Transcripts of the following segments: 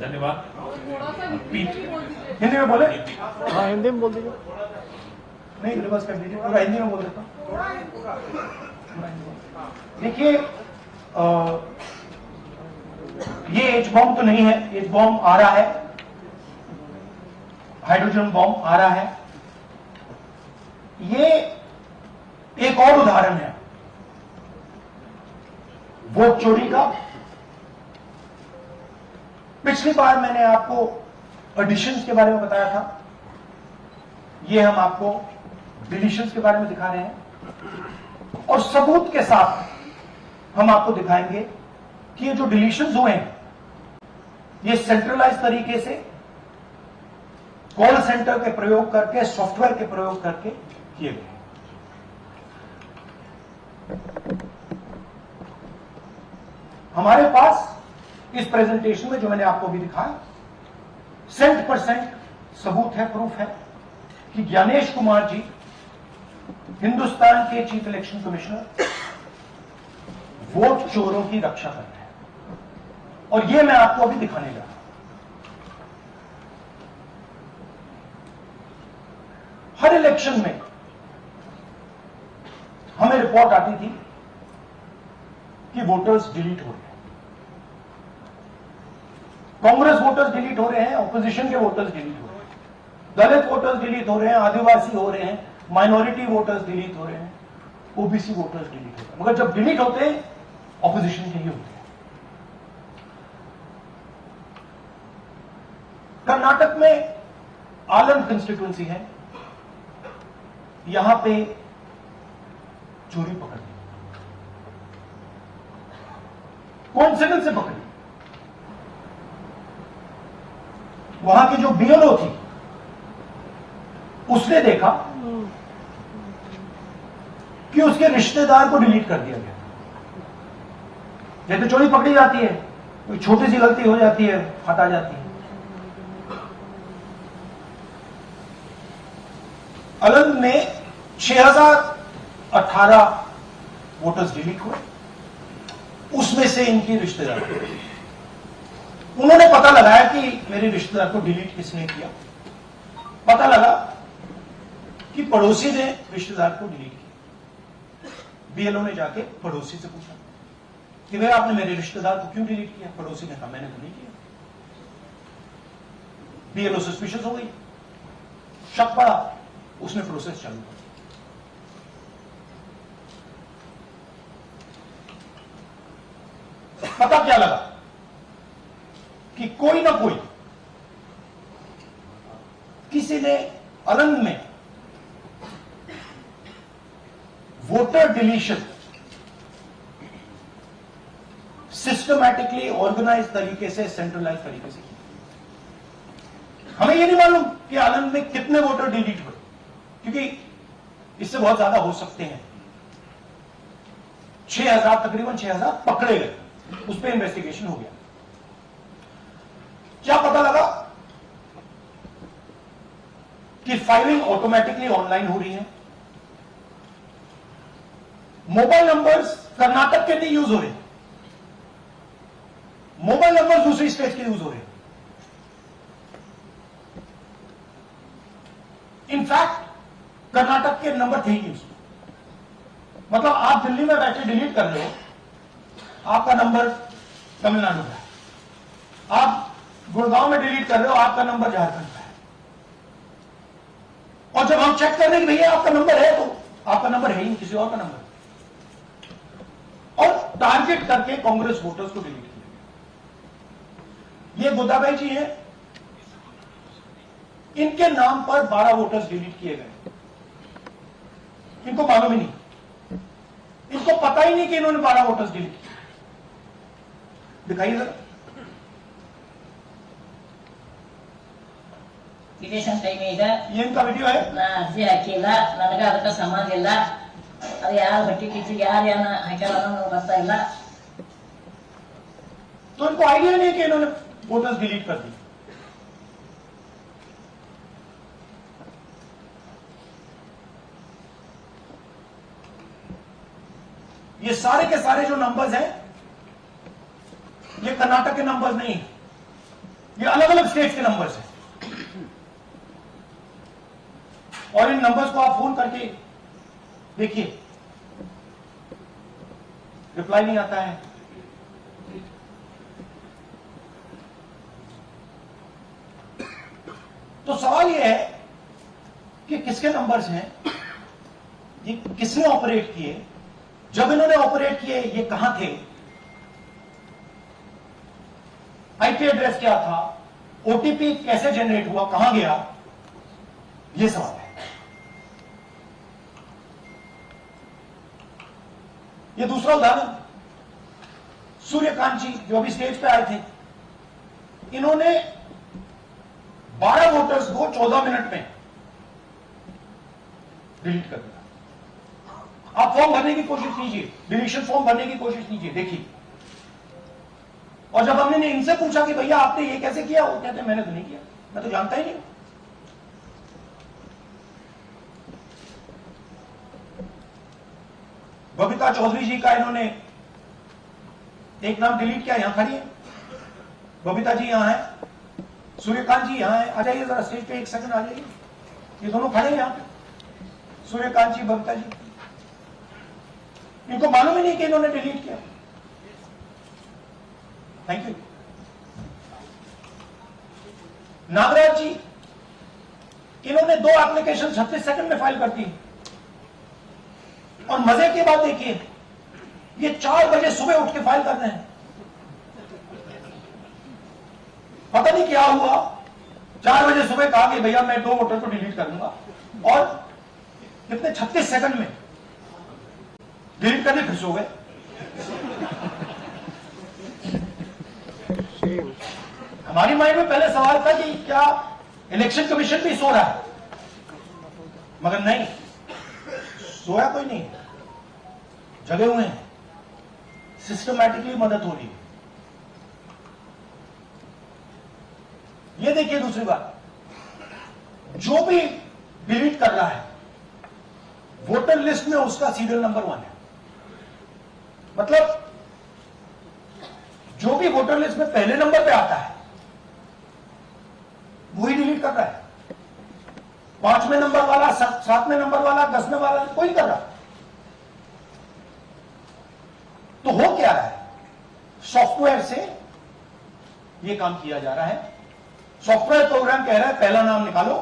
धन्यवाद। हिंदी में बोले? हाँ हिंदी में बोल दीजिए। नहीं रिवर्स कर दीजिए, पूरा हिंदी में बोल देता हूँ। देखिए ये एच बॉम्ब तो नहीं है, एच बॉम्ब आ रहा है, हाइड्रोजन बॉम्ब आ रहा है। ये एक और उदाहरण है वोट चोरी का। पिछली बार मैंने आपको एडिशंस के बारे में बताया था, ये हम आपको डिलीशंस के बारे में दिखा रहे हैं और सबूत के साथ हम आपको दिखाएंगे कि ये जो डिलीशंस हुए हैं ये सेंट्रलाइज तरीके से कॉल सेंटर के प्रयोग करके, सॉफ्टवेयर के प्रयोग करके किए गए। हमारे पास इस प्रेजेंटेशन में जो मैंने आपको भी दिखाया 100% सबूत है, प्रूफ है कि ज्ञानेश कुमार जी हिंदुस्तान के चीफ इलेक्शन कमिश्नर वोट चोरों की रक्षा कर रहे हैं और यह मैं आपको अभी दिखाने जा रहा हूं। हर इलेक्शन में हमें रिपोर्ट आती थी कि वोटर्स डिलीट हो रहे हैं, कांग्रेस वोटर्स डिलीट हो रहे हैं, ऑपोजिशन के वोटर्स डिलीट हो रहे हैं, दलित वोटर्स डिलीट हो रहे हैं, आदिवासी हो रहे हैं, माइनॉरिटी वोटर्स डिलीट हो रहे हैं, ओबीसी वोटर्स डिलीट हो रहे हैं। मगर जब डिलीट होते हैं ऑपोजिशन के ही होते हैं। कर्नाटक में आलम कंस्टिट्यूंसी है, यहां पे चोरी पकड़ ली, कोइंसिडेंस से पकड़ी। वहां की जो बीएलओ थी उसने देखा कि उसके रिश्तेदार को डिलीट कर दिया गया। जैसे चोरी पकड़ी जाती है, कोई छोटी सी गलती हो जाती है, हटा जाती है। अलंग में 6018 वोटर्स डिलीट हुए, उसमें से इनकी रिश्तेदार, उन्होंने पता लगाया कि मेरे रिश्तेदार को डिलीट किसने किया। पता लगा कि पड़ोसी ने रिश्तेदार को डिलीट किया। बीएलओ ने जाके पड़ोसी से पूछा कि भैया आपने मेरे रिश्तेदार को क्यों डिलीट किया? पड़ोसी ने कहा मैंने तो नहीं किया। बीएलओ सस्पिशियस हो गई, शक पड़ा, उसने प्रोसेस चालू कर। पता क्या लगा कि कोई ना कोई, किसी ने अलंग में वोटर डिलीशन सिस्टमैटिकली ऑर्गेनाइज तरीके से, सेंट्रलाइज तरीके से किया। हमें यह नहीं मालूम कि अलंग में कितने वोटर डिलीट हुए, क्योंकि इससे बहुत ज्यादा हो सकते हैं। 6000, तकरीबन 6000 पकड़े गए, उस पर इन्वेस्टिगेशन हो गया। क्या पता लगा कि फाइलिंग ऑटोमेटिकली ऑनलाइन हो रही है। मोबाइल नंबर्स कर्नाटक के नहीं यूज हो रहे, मोबाइल नंबर्स दूसरी स्टेट के यूज हो रहे हैं। इनफैक्ट कर्नाटक के नंबर थे ही यूज। मतलब आप दिल्ली में बैठे डिलीट कर रहे हो, आपका नंबर तमिलनाडु का है। आप गुड़गांव में डिलीट कर रहे हो, आपका नंबर झारखंड का है। और जब हम चेक कर रहे हैं कि भैया आपका नंबर है, तो आपका नंबर है ही किसी और का नंबर। और टारगेट करके कांग्रेस वोटर्स को डिलीट किया। ये गोदाबाई जी है, इनके नाम पर 12 वोटर्स डिलीट किए गए। इनको मालूम ही नहीं, इनको पता ही नहीं कि इन्होंने 12 वोटर्स डिलीट किए। दिखाइए जरा। ಇಲೆಕ್ಷನ್ ಟೈಮ್ ಈಗ ये इनका वीडियो है। ನಾ ಅರ್ಜಿ ಹಾಕಿಲ್ಲ, ನನಗೆ ಅದಕ್ಕೆ ಸಂಬಂಧ ಇಲ್ಲ, ಅದು ಯಾರು ಬಟ್ಟಿ ಕಿಚ್ಚಿ ಯಾರು ಏನ ಹಾಕ್ಯಾರ ಅನ್ನೋದು ಗೊತ್ತಾಗಿಲ್ಲ। तो इनको आइडिया नहीं कि इन्होंने वोटर्स डिलीट कर दी। ये सारे के सारे जो नंबर्स हैं, ये कर्नाटक के नंबर्स नहीं, ये अलग अलग स्टेट्स के नंबर्स हैं और इन नंबर्स को आप फोन करके देखिए, रिप्लाई नहीं आता है। तो सवाल यह है कि किसके नंबर्स हैं, ये किसने ऑपरेट किए, जब इन्होंने ऑपरेट किए ये कहां थे, आईपी एड्रेस क्या था, ओटीपी कैसे जनरेट हुआ, कहां गया, ये सवाल है। ये दूसरा उदाहरण, सूर्यकांत जी जो अभी स्टेज पे आए थे, इन्होंने 12 वोटर्स को 14 मिनट में डिलीट कर दिया। आप फॉर्म भरने की कोशिश कीजिए, डिलीशन फॉर्म भरने की कोशिश कीजिए, देखिए। और जब हमने इनसे पूछा कि भैया आपने ये कैसे किया, वो कहते हैं मैंने तो नहीं किया, मैं तो जानता ही नहीं। बबीता चौधरी जी का इन्होंने एक नाम डिलीट किया, यहां खड़ी है बबीता जी, यहां है, सूर्यकांत जी यहां है, आ जाइए जरा स्टेज पे, एक सेकंड आ जाइए, ये दोनों खड़े हैं यहां पे, सूर्यकांत जी, बबीता जी। इनको मालूम ही नहीं कि इन्होंने डिलीट किया। Thank you. नागराज जी, इन्होंने 2 एप्लीकेशन 36 सेकंड में फाइल कर दी। और मजे की बात देखिए, ये 4 बजे सुबह उठ के फाइल कर रहे हैं। पता नहीं क्या हुआ, 4 बजे सुबह कहा कि भैया मैं 2 वोटर को डिलीट कर दूंगा, और कितने 36 सेकंड में डिलीट करने फिर सो गए। हमारी माइंड में पहले सवाल था कि क्या इलेक्शन कमीशन भी सो रहा है, मगर नहीं, सोया कोई नहीं, जगे हुए हैं, सिस्टमैटिकली मदद हो रही है। ये देखिए दूसरी बात, जो भी डिलीट कर रहा है वोटर लिस्ट में उसका सीरियल नंबर 1 है। मतलब जो भी वोटर लिस्ट में पहले नंबर पे आता है वही डिलीट कर रहा है। 5वें नंबर वाला, 7वें नंबर वाला, 10वें वाला कोई नहीं कर रहा। तो हो क्या रहा है, सॉफ्टवेयर से यह काम किया जा रहा है। सॉफ्टवेयर प्रोग्राम कह रहा है पहला नाम निकालो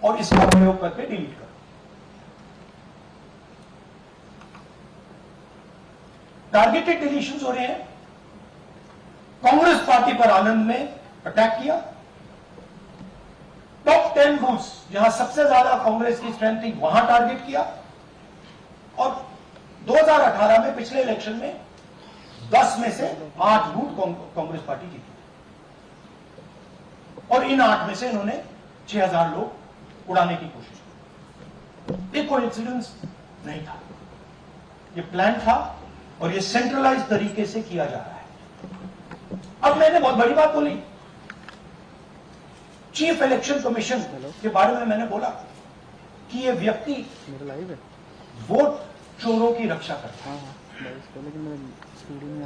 और इसका प्रयोग करके डिलीट करो। टारगेटेड डिलीशंस हो रहे हैं। कांग्रेस पार्टी पर आनंद में अटैक किया। टॉप 10 बूथ्स जहां सबसे ज्यादा कांग्रेस की स्ट्रेंथ थी वहां टारगेट किया। और 2018 में पिछले इलेक्शन में 10 में से 8 बूथ कांग्रेस पार्टी जीती और इन 8 में से इन्होंने 6000 लोग उड़ाने की कोशिश की। ये कोइंसिडेंस नहीं था, ये प्लान था और ये सेंट्रलाइज तरीके से किया जा रहा है। अब मैंने बहुत बड़ी बात बोली, चीफ इलेक्शन कमीशन के बारे में मैंने बोला कि ये व्यक्ति वोट चोरों की रक्षा करता है।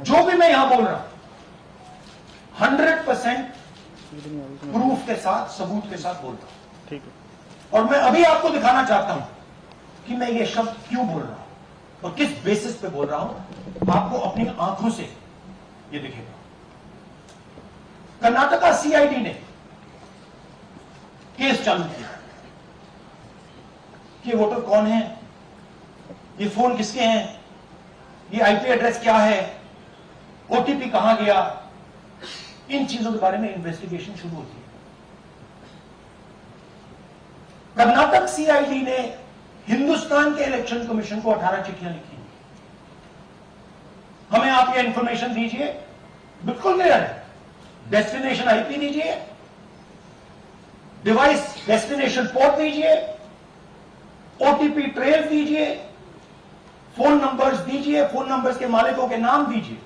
जो भी मैं यहां बोल रहा हूं 100% प्रूफ के साथ, सबूत के साथ बोल रहा हूं। ठीक है। और मैं अभी आपको दिखाना चाहता हूं कि मैं ये शब्द क्यों बोल रहा हूं और किस बेसिस पे बोल रहा हूं। आपको अपनी आंखों से ये दिखेगा। कर्नाटका सीआईडी ने केस चालू किया कि वोटर कौन है, ये फोन किसके हैं, ये आईपी एड्रेस क्या है, ओटीपी कहां गया, इन चीजों के बारे में इन्वेस्टिगेशन शुरू होती है। कर्नाटक सीआईडी ने हिंदुस्तान के इलेक्शन कमीशन को 18 चिट्ठियां लिखी। हमें आप ये इंफॉर्मेशन दीजिए, बिल्कुल क्लियर है, डेस्टिनेशन आईपी दीजिए, डिवाइस डेस्टिनेशन पोर्ट दीजिए, ओटीपी ट्रेल दीजिए, फोन नंबर्स दीजिए, फोन नंबर्स के मालिकों के नाम दीजिए।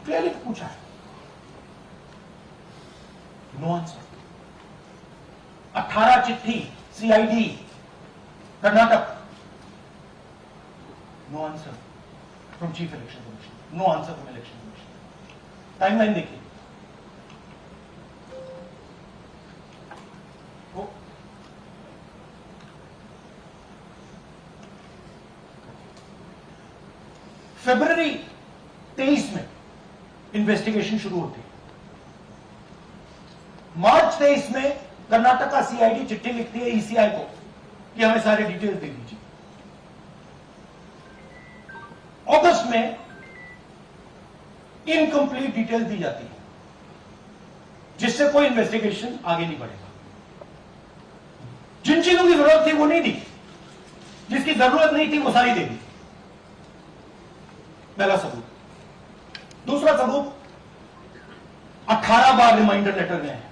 क्लियरली पूछा है, नो आंसर। 18 चिट्ठी CID Karnataka, no answer from chief election commission, no answer from election commission. Timeline देखिए, फरवरी 23 में इन्वेस्टिगेशन शुरू होती है। मार्च 23 में कर्नाटका सीआईडी चिट्ठी लिखती है ईसीआई को कि हमें सारे डिटेल्स दे दीजिए। अगस्त में इनकंप्लीट डिटेल्स दी जाती है, जिससे कोई इन्वेस्टिगेशन आगे नहीं बढ़ेगा। जिन चीजों की जरूरत थी वो नहीं दी, जिसकी जरूरत नहीं थी वो सारी दे दी। पहला सबूत। दूसरा सबूत, 18 बार रिमाइंडर लेटर गए हैं।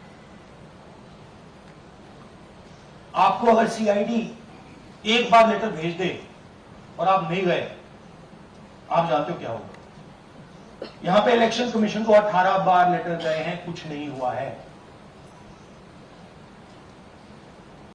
आपको अगर सीआईडी एक बार लेटर भेज दे और आप नहीं गए, आप जानते हो क्या होगा। यहां पे इलेक्शन कमीशन को 18 बार लेटर गए हैं, कुछ नहीं हुआ है।